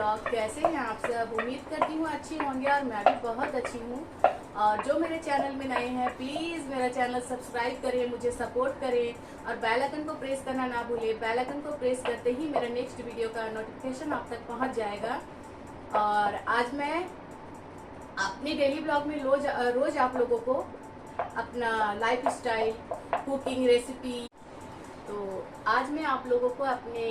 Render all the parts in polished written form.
Blog. कैसे हैं आप सब? उम्मीद करती हूँ अच्छी होंगे और मैं भी बहुत अच्छी हूँ। और जो मेरे चैनल में नए हैं प्लीज़ मेरा चैनल सब्सक्राइब करें, मुझे सपोर्ट करें और बेल आइकन को प्रेस करना ना भूलें। बेल आइकन को प्रेस करते ही मेरा नेक्स्ट वीडियो का नोटिफिकेशन आप तक पहुँच जाएगा। और आज मैं अपने डेली ब्लॉग में रोज आप लोगों को अपना लाइफ स्टाइल, कुकिंग रेसिपी, तो आज मैं आप लोगों को अपने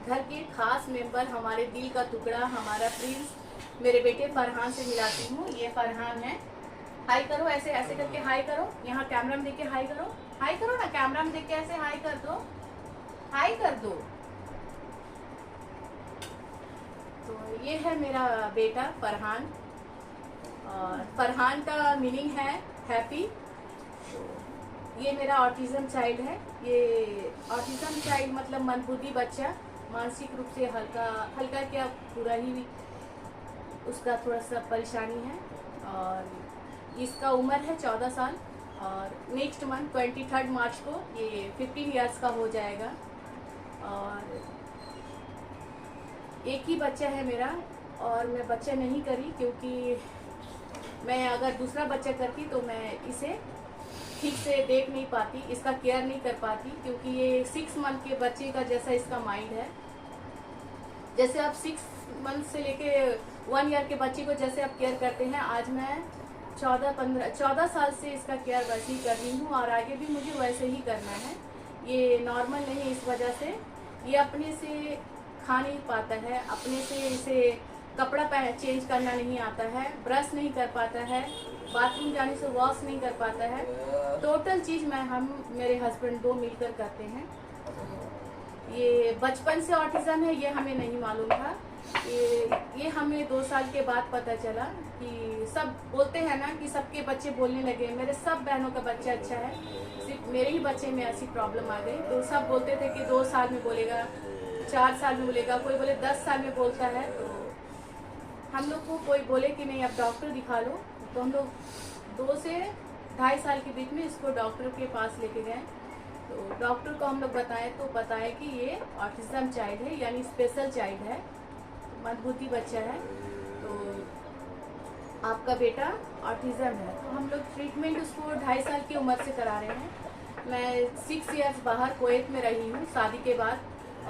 घर के खास मेंबर, हमारे दिल का टुकड़ा, हमारा प्रिंस, मेरे बेटे फरहान से मिलाती हूँ। ये फरहान है। हाय करो, ऐसे ऐसे करके हाय करो। यहाँ कैमरा में देख के हाय करो। हाय करो ना, कैमरा में देख के ऐसे हाय कर दो, हाय कर दो। तो ये है मेरा बेटा फरहान, और फरहान का मीनिंग है हैप्पी। तो ये मेरा ऑटिज्म चाइल्ड है। ये ऑटिज्म चाइल्ड मतलब मंदबुद्धि बच्चा, मानसिक रूप से हल्का क्या पूरा ही उसका थोड़ा सा परेशानी है। और इसका उम्र है 14 साल और नेक्स्ट मंथ 23 मार्च को ये 15 इयर्स का हो जाएगा। और एक ही बच्चा है मेरा, और मैं बच्चा नहीं करी क्योंकि मैं अगर दूसरा बच्चा करती तो मैं इसे ठीक से देख नहीं पाती, इसका केयर नहीं कर पाती, क्योंकि ये 6 मंथ के बच्चे का जैसा इसका माइंड है। जैसे आप 6 मंथ से लेके 1 ईयर के बच्चे को जैसे आप केयर करते हैं, आज मैं 14 साल से इसका केयर वैसे ही कर रही हूँ और आगे भी मुझे वैसे ही करना है। ये नॉर्मल नहीं है, इस वजह से ये अपने से खा नहीं पाता है, अपने से इसे कपड़ा चेंज करना नहीं आता है, ब्रश नहीं कर पाता है, बाथरूम जाने से वॉश नहीं कर पाता है। टोटल चीज़ हम मेरे हस्बैंड 2 मिलकर करते हैं। ये बचपन से ऑटिज्म है ये हमें नहीं मालूम था। ये हमें 2 साल के बाद पता चला कि सब बोलते हैं ना कि सबके बच्चे बोलने लगे, मेरे सब बहनों का बच्चा अच्छा है, सिर्फ मेरे ही बच्चे में ऐसी प्रॉब्लम आ गई। तो सब बोलते थे कि 2 साल में बोलेगा, 4 साल में बोलेगा, कोई बोले 10 साल में बोलता है। तो हम लोग को कोई बोले कि नहीं अब डॉक्टर दिखा लो, तो हम लोग 2 से 2.5 साल के बीच में इसको डॉक्टर के पास लेके गए। तो डॉक्टर को हम लोग बताए तो बताए कि ये ऑटिज्म चाइल्ड है, यानी स्पेशल चाइल्ड है, मंदबुद्धि बच्चा है, तो आपका बेटा ऑटिज्म है। तो हम लोग ट्रीटमेंट उसको 2.5 साल की उम्र से करा रहे हैं। मैं 6 इयर्स बाहर कुवैत में रही हूँ शादी के बाद,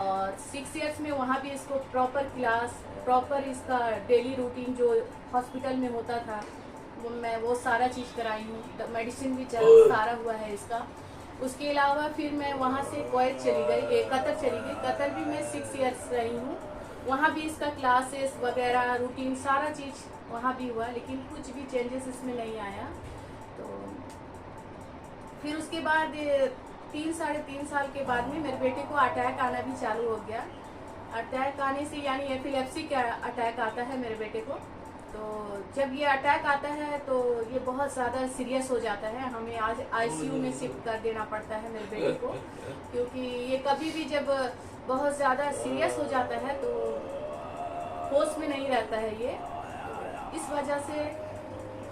और 6 इयर्स में वहाँ भी इसको प्रॉपर क्लास, प्रॉपर इसका डेली रूटीन जो हॉस्पिटल में होता था मैं वो सारा चीज़ कराई हूँ। मेडिसिन भी सारा हुआ है इसका। उसके अलावा फिर मैं वहाँ से कुवैत चली गई, कतर चली गई। कतर भी मैं 6 इयर्स रही हूँ, वहाँ भी इसका क्लासेस वगैरह रूटीन सारा चीज़ वहाँ भी हुआ, लेकिन कुछ भी चेंजेस इसमें नहीं आया। तो फिर उसके बाद 3-3.5 साल के बाद में मेरे बेटे को अटैक आना भी चालू हो गया। अटैक आने से यानी एपिलेप्सी का अटैक आता है मेरे बेटे को। तो जब ये अटैक आता है तो ये बहुत ज़्यादा सीरियस हो जाता है, हमें आज आईसीयू में शिफ्ट कर देना पड़ता है मेरे बेटे को, क्योंकि ये कभी भी जब बहुत ज़्यादा सीरियस हो जाता है तो होश में नहीं रहता है ये। इस वजह से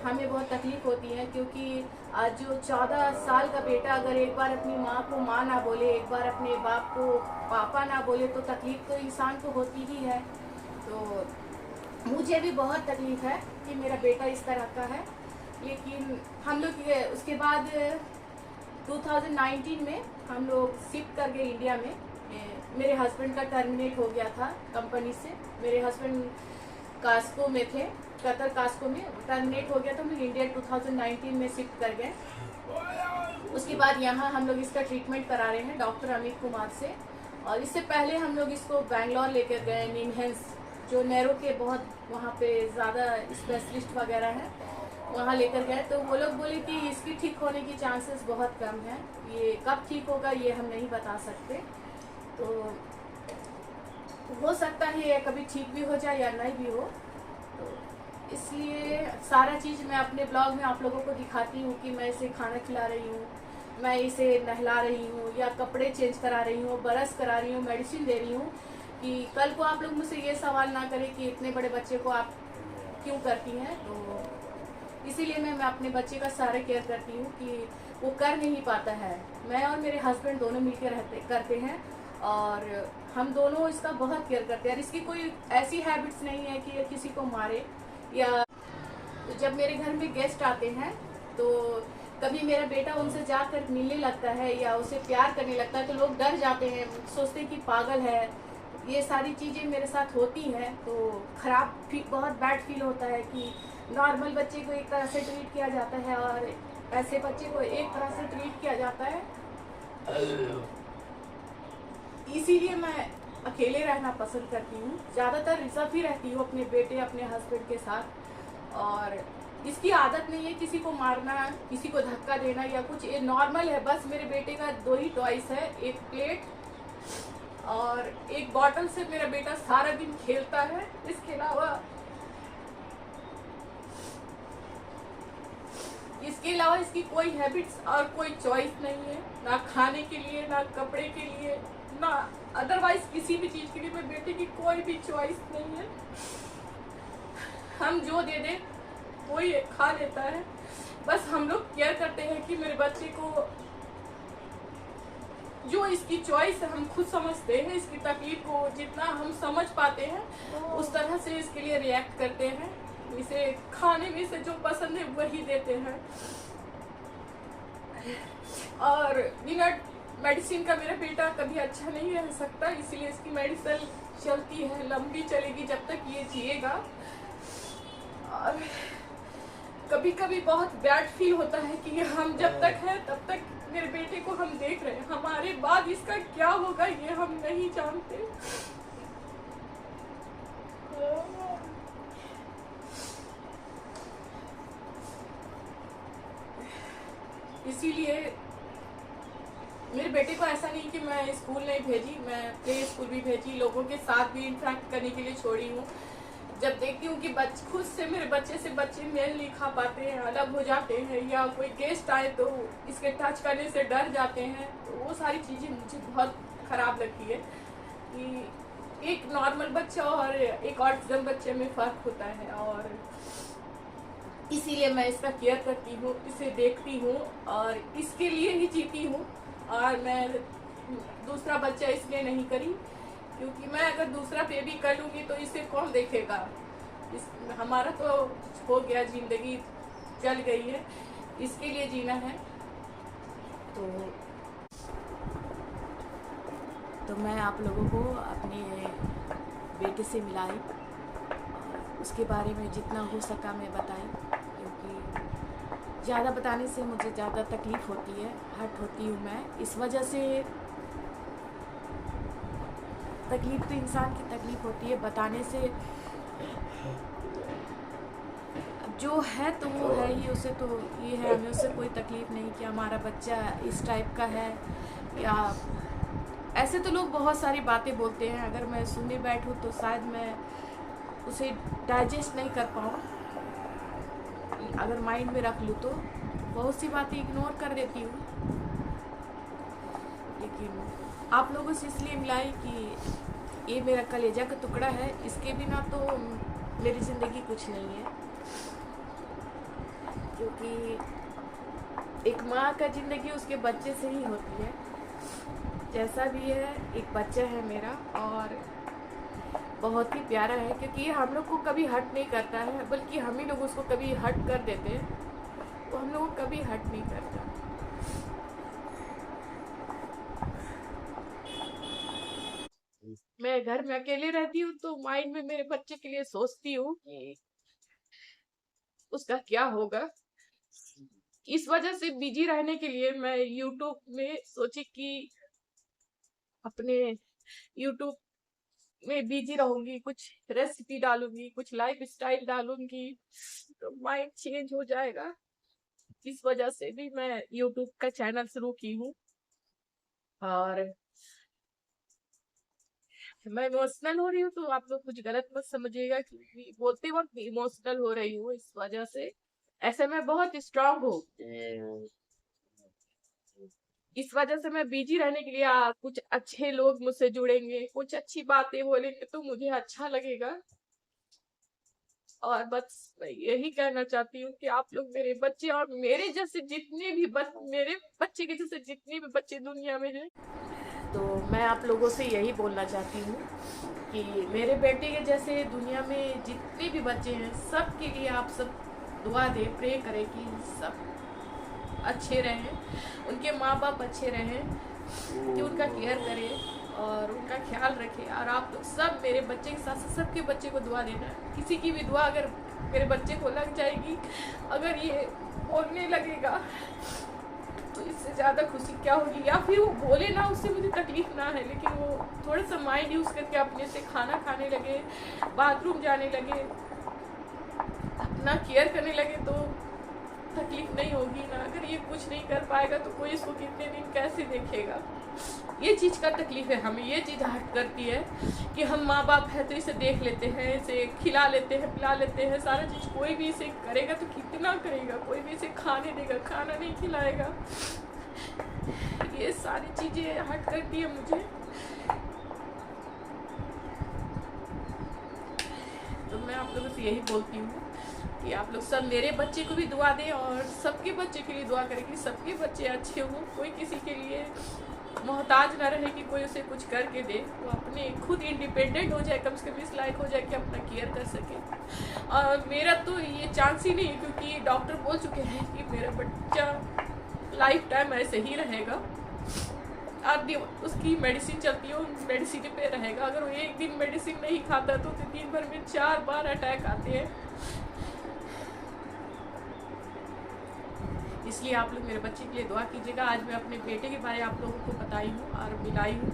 हमें बहुत तकलीफ होती है, क्योंकि आज जो 14 साल का बेटा अगर एक बार अपनी माँ को माँ ना बोले, एक बार अपने बाप को पापा ना बोले, तो तकलीफ तो इंसान को होती ही है। तो मुझे भी बहुत तकलीफ है कि मेरा बेटा इस तरह का है। लेकिन हम लोग उसके बाद 2019 में हम लोग शिफ्ट कर गए इंडिया में। मेरे हस्बैंड का टर्मिनेट हो गया था कंपनी से। मेरे हस्बैंड कास्को में थे, कतर कास्को में टर्मिनेट हो गया, तो हम लोग इंडिया 2019 में शिफ्ट कर गए। उसके बाद यहाँ हम लोग इसका ट्रीटमेंट करा रहे हैं डॉक्टर अमित कुमार से। और इससे पहले हम लोग इसको बेंगलोर लेकर गए, निमहेंस जो नैरो के बहुत वहाँ पे ज़्यादा स्पेशलिस्ट वगैरह हैं, वहाँ लेकर गए। तो वो लोग बोले कि इसकी ठीक होने की चांसेस बहुत कम है, ये कब ठीक होगा ये हम नहीं बता सकते। तो हो सकता है ये कभी ठीक भी हो जाए या नहीं भी हो। तो इसलिए सारा चीज़ मैं अपने ब्लॉग में आप लोगों को दिखाती हूँ कि मैं इसे खाना खिला रही हूँ, मैं इसे नहला रही हूँ या कपड़े चेंज करा रही हूँ, ब्रश करा रही हूँ, मेडिसिन दे रही हूँ, कि कल को आप लोग मुझसे ये सवाल ना करें कि इतने बड़े बच्चे को आप क्यों करती हैं। तो इसीलिए मैं अपने बच्चे का सारा केयर करती हूँ कि वो कर नहीं पाता है। मैं और मेरे हस्बैंड दोनों मिलकर करते हैं, और हम दोनों इसका बहुत केयर करते हैं और इसकी कोई ऐसी हैबिट्स नहीं है कि ये किसी को मारे या। तो जब मेरे घर में गेस्ट आते हैं तो कभी मेरा बेटा उनसे जाकर मिलने लगता है या उसे प्यार करने लगता है तो लोग डर जाते हैं, सोचते हैं कि पागल है। ये सारी चीज़ें मेरे साथ होती हैं तो बहुत बैड फील होता है कि नॉर्मल बच्चे को एक तरह से ट्रीट किया जाता है और ऐसे बच्चे को एक तरह से ट्रीट किया जाता है। इसीलिए मैं अकेले रहना पसंद करती हूँ, ज़्यादातर रिजर्व ही रहती हूँ अपने बेटे अपने हस्बैंड के साथ। और इसकी आदत नहीं है किसी को मारना, किसी को धक्का देना या कुछ, ये नॉर्मल है। बस मेरे बेटे का 2 ही टॉयस है, एक प्लेट और एक बॉटल से मेरा बेटा सारा दिन खेलता है। इसके अलावा इसकी कोई हैबिट्स और कोई चॉइस नहीं है, ना खाने के लिए, ना कपड़े के लिए, ना अदरवाइज किसी भी चीज़ के लिए मेरे बेटे की कोई भी चॉइस नहीं है। हम जो दे दें वो ही खा लेता है। बस हम लोग केयर करते हैं कि मेरे बच्चे को जो इसकी चॉइस है हम खुद समझते हैं, इसकी तकलीफ को जितना हम समझ पाते हैं उस तरह से इसके लिए रिएक्ट करते हैं। इसे खाने में से जो पसंद है वही देते हैं और बिना मेडिसिन का मेरा बेटा कभी अच्छा नहीं रह सकता, इसीलिए इसकी मेडिसिन चलती है, लंबी चलेगी जब तक ये जिएगा। और कभी कभी बहुत बैड फील होता है कि हम जब तक है तब तक मेरे बेटे को हम देख रहे हैं, हमारे बाद इसका क्या होगा ये हम नहीं जानते। इसीलिए मेरे बेटे को ऐसा नहीं कि मैं स्कूल नहीं भेजी, मैं प्ले स्कूल भी भेजी, लोगों के साथ भी इंटरेक्ट करने के लिए छोड़ी हूँ। जब देखती हूँ कि खुद से मेरे बच्चे से बच्चे मेल नहीं खा पाते हैं, अलग हो जाते हैं या कोई गेस्ट आए तो इसके टच करने से डर जाते हैं, तो वो सारी चीज़ें मुझे बहुत ख़राब लगती है कि एक नॉर्मल बच्चा और एक ऑटिज्म बच्चे में फ़र्क होता है। और इसीलिए मैं इसका केयर करती हूँ, इसे देखती हूँ और इसके लिए ही जीती हूँ। और मैं दूसरा बच्चा इसलिए नहीं करी क्योंकि मैं अगर दूसरा बेबी कर लूँगी तो इसे कौन देखेगा। हमारा तो हो गया, ज़िंदगी चल गई है, इसके लिए जीना है। तो मैं आप लोगों को अपने बेटे से मिलाई और उसके बारे में जितना हो सका मैं बताई, क्योंकि ज़्यादा बताने से मुझे ज़्यादा तकलीफ़ होती है, हर्ट होती हूँ मैं। इस वजह से तकलीफ़ तो इंसान की तकलीफ़ होती है, बताने से जो है तो वो है ही, उसे तो ये है, हमें उससे कोई तकलीफ़ नहीं कि हमारा बच्चा इस टाइप का है। या ऐसे तो लोग बहुत सारी बातें बोलते हैं, अगर मैं सुनने बैठूँ तो शायद मैं उसे डाइजेस्ट नहीं कर पाऊँ। अगर माइंड में रख लूँ तो बहुत सी बातें इग्नोर कर देती हूँ। लेकिन आप लोगों से इसलिए मिलाई कि ये मेरा कलेजा का टुकड़ा है, इसके बिना तो मेरी ज़िंदगी कुछ नहीं है। क्योंकि एक माँ का ज़िंदगी उसके बच्चे से ही होती है। जैसा भी है, एक बच्चा है मेरा और बहुत ही प्यारा है, क्योंकि ये हम लोग को कभी हर्ट नहीं करता है, बल्कि हम ही लोग उसको कभी हर्ट कर देते हैं, तो हम लोग को कभी हर्ट नहीं करता। मैं घर में अकेले रहती हूँ तो माइंड में मेरे बच्चे के लिए सोचती हूँ कि उसका क्या होगा। इस वजह से बिजी रहने के लिए मैं यूट्यूब में सोची कि अपने यूट्यूब में बिजी रहूंगी, कुछ रेसिपी डालूंगी, कुछ लाइफ स्टाइल डालूंगी, तो माइंड चेंज हो जाएगा। इस वजह से भी मैं यूट्यूब का चैनल शुरू की हूँ। और मैं इमोशनल हो रही हूँ तो आप लोग कुछ गलत मत समझिएगा, क्योंकि बोलते वक्त इमोशनल हो रही हूँ इस वजह से। ऐसे मैं बहुत स्ट्रांग हूँ, इस वजह से मैं बिजी रहने के लिए कुछ अच्छे लोग मुझसे जुड़ेंगे, कुछ अच्छी बातें बोलेंगे तो मुझे अच्छा लगेगा। और बस मैं यही कहना चाहती हूँ कि आप लोग मेरे बच्चे और मेरे जैसे जितने भी मेरे बच्चे के जैसे जितने भी बच्चे दुनिया में हैं, तो मैं आप लोगों से यही बोलना चाहती हूँ कि मेरे बेटे के जैसे दुनिया में जितने भी बच्चे हैं सब के लिए आप सब दुआ दें, प्रे करें कि सब अच्छे रहें, उनके माँ बाप अच्छे रहें, कि उनका केयर करें और उनका ख्याल रखें। और आप लोग सब मेरे बच्चे के साथ साथ सबके बच्चे को दुआ देना। किसी की भी दुआ अगर मेरे बच्चे को लग जाएगी, अगर ये बोलने लगेगा तो इससे ज़्यादा खुशी क्या होगी। या फिर वो बोले ना, उससे मुझे तकलीफ ना है, लेकिन वो थोड़ा सा माइंड यूज़ करके अपने से खाना खाने लगे, बाथरूम जाने लगे, अपना केयर करने लगे तो तकलीफ नहीं होगी ना। अगर ये कुछ नहीं कर पाएगा तो कोई इसको कितने दिन कैसे देखेगा। ये चीज़ का तकलीफ है हमें। ये चीज़ हर्ट करती है कि हम माँ बाप है तो इसे देख लेते हैं, इसे खिला लेते हैं, पिला लेते हैं, सारा चीज़। कोई भी इसे करेगा तो कितना करेगा, कोई भी इसे खाने देगा, खाना नहीं खिलाएगा। ये सारी चीज़ें हर्ट करती है मुझे। तो मैं आप लोगों से यही बोलती हूँ कि आप लोग सब मेरे बच्चे को भी दुआ दें और सबके बच्चे के लिए दुआ करें कि सबके बच्चे अच्छे हों, कोई किसी के लिए मोहताज ना रहे कि कोई उसे कुछ करके दे। वो अपने खुद इंडिपेंडेंट हो जाए, कम से कम इस लायक हो जाए कि अपना केयर कर सके। और मेरा तो ये चांस ही नहीं है, क्योंकि डॉक्टर बोल चुके हैं कि मेरा बच्चा लाइफ टाइम ऐसे ही रहेगा। उसकी मेडिसिन चलती है, मेडिसिन पे रहेगा। अगर वो एक दिन मेडिसिन नहीं खाता तो दिन भर में 4 बार अटैक आते हैं। इसलिए आप लोग मेरे बच्चे के लिए दुआ कीजिएगा। आज मैं अपने बेटे के बारे में आप लोगों को बताई हूँ और मिलाई हूँ,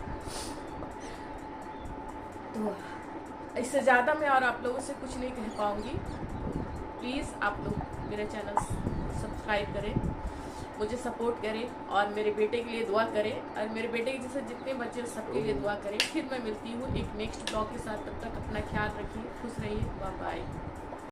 तो इससे ज़्यादा मैं और आप लोगों से कुछ नहीं कह पाऊँगी। प्लीज़ आप लोग मेरा चैनल सब्सक्राइब करें, मुझे सपोर्ट करें और मेरे बेटे के लिए दुआ करें। और मेरे बेटे के जैसे जितने बच्चे हैं सबके लिए दुआ करें। फिर मैं मिलती हूँ एक नेक्स्ट ब्लॉग के साथ। तब तक अपना ख्याल रखिए, खुश रहिए, बाय बाय।